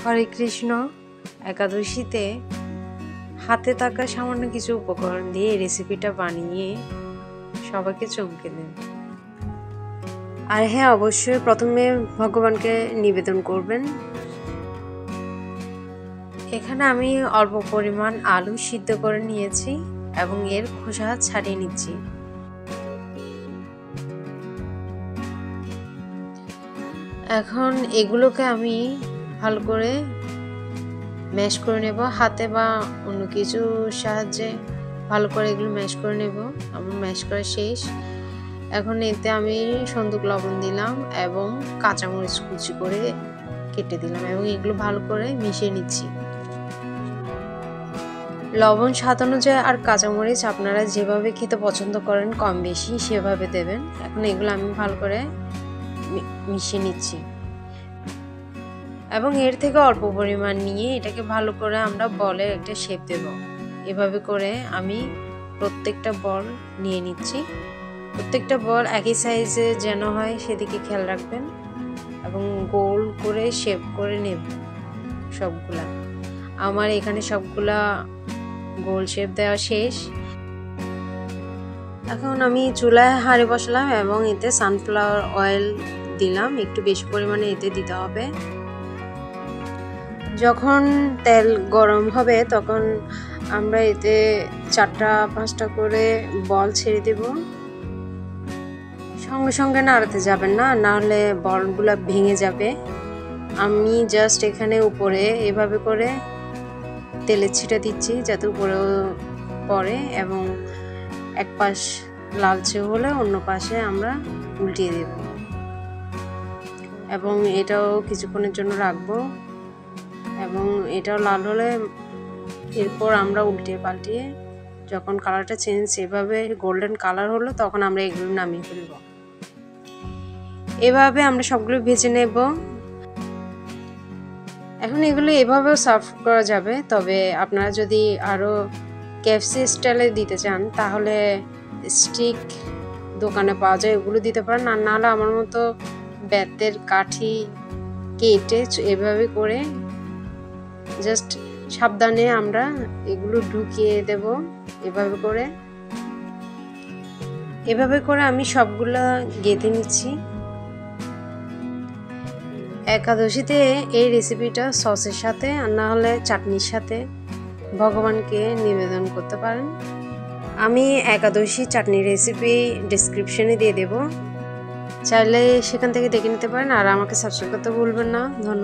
হরে কৃষ্ণ। একাদশীতে হাতে থাকা সামান্য কিছু উপকরণ দিয়ে এই রেসিপিটা বানিয়ে সবাইকে চমকে দেন। আর হ্যাঁ, অবশ্যই প্রথমে ভগবানকে নিবেদন করবেন। এখানে আমি অল্প পরিমাণ আলু সিদ্ধ করে নিয়েছি এবং এর খোসা ছাড়িয়ে নিচ্ছি। এখন এগুলোকে আমি ভালো করে ম্যাশ করে নেব, হাতে বা অন্য কিছুর সাহায্যে ভালো করে এগুলো ম্যাশ করে নেব। আমার ম্যাশ করা শেষ। এখন এতে আমি সন্দুক লবণ দিলাম এবং কাঁচামরিচ কুচি করে কেটে দিলাম এবং এগুলো ভালো করে মিশিয়ে নিচ্ছি। লবণ স্বাদ অনুযায়ী আর কাঁচামরিচ আপনারা যেভাবে খেতে পছন্দ করেন কম বেশি সেভাবে দেবেন। এখন এগুলো আমি ভালো করে মিশিয়ে নিচ্ছি এবং এর থেকে অল্প পরিমাণ নিয়ে এটাকে ভালো করে আমরা বলের একটা শেপ দেব। এভাবে করে আমি প্রত্যেকটা বল নিয়ে নিচ্ছি। প্রত্যেকটা বল একই সাইজে যেন হয় সেদিকে খেয়াল রাখবেন এবং গোল করে শেপ করে নেব সবগুলা। আমার এখানে সবগুলা গোল শেপ দেওয়া শেষ। এখন আমি চুলায় হাঁড়ি বসালাম এবং এতে সানফ্লাওয়ার অয়েল দিলাম, একটু বেশি পরিমাণে এতে দিতে হবে। যখন তেল গরম হবে তখন আমরা এতে 4-5টা করে বল ছেড়ে দেব। সঙ্গে সঙ্গে নাড়াতে যাবেন না, নাহলে বলগুলো ভেঙে যাবে। আমি জাস্ট এখানে উপরে এভাবে করে তেলের ছিটা দিচ্ছি যাতে উপরেও পড়ে এবং এক পাশ লালচে হলে অন্য পাশে আমরা উল্টিয়ে দেব এবং এটাও কিছুক্ষণের জন্য রাখবো এবং এটাও লাল হলে এরপর আমরা উল্টিয়ে পাল্টিয়ে যখন কালারটা চেঞ্জ এভাবে গোল্ডেন কালার হলো তখন আমরা এগুলো নামিয়ে ফেলবো। এভাবে আমরা সবগুলো ভেজে নেব। এখন এগুলো এভাবেও সার্ভ করা যাবে, তবে আপনারা যদি আরও কেএফসি স্টাইলে দিতে চান তাহলে স্টিক দোকানে পাওয়া যায়, ওগুলো দিতে পারেন। আর নাহলে আমার মতো বেতের কাঠি কেটে এভাবে করে জাস্ট সাবধানে আমরা এগুলো ঢুকিয়ে দেব। এভাবে করে আমি সবগুলা গেঁথে নিচ্ছি। একাদশীতে এই রেসিপিটা সসের সাথে আর না হলে চাটনির সাথে ভগবানকে নিবেদন করতে পারেন। আমি একাদশী চাটনির রেসিপি ডেসক্রিপশনে দিয়ে দেব, চাইলে সেখান থেকে দেখে নিতে পারেন। আর আমাকে সাবস্ক্রাইব করতে ভুলবেন না। ধন্যবাদ।